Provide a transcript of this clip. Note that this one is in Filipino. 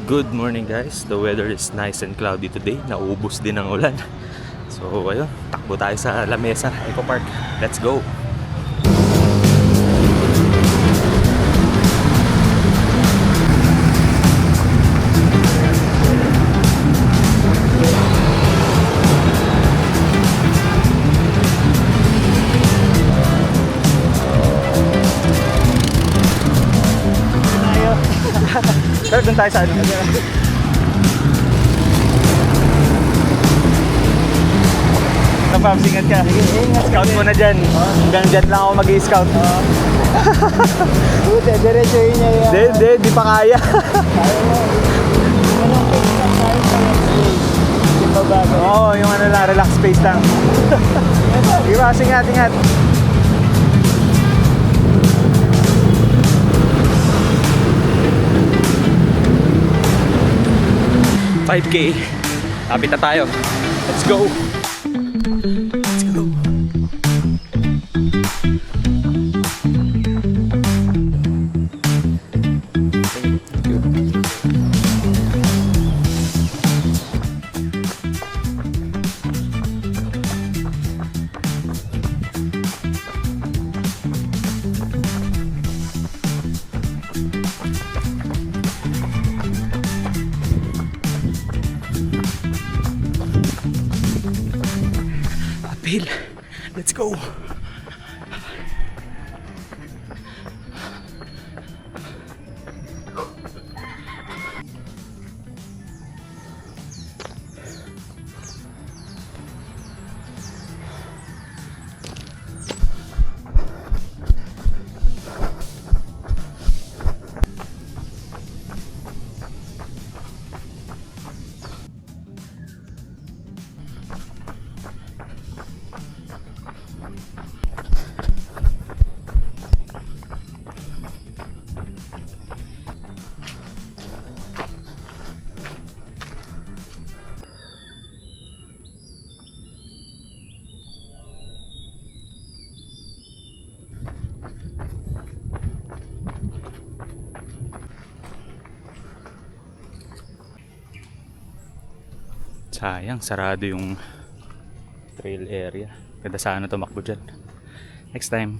Good morning guys. The weather is nice and cloudy today. Nauubos din ang ulan. So ayun, takbo tayo sa La Mesa Eco Park. Let's go! Sir, dun tayo sa ano? Napams, ingat ka. Scout mo na dyan. Hanggang dyan lang ako mag-i-scout. Buti, diretsuhin niya yan. Di pa kaya. Oo, yung ano lang, relax space lang. Iwas, ingat. 5K. Lapit na tayo. Let's go! Let's go! Thank you. Uphill. Let's go. Sayang, sarado yung trail area. Ganda sana tumakbo dyan. Next time.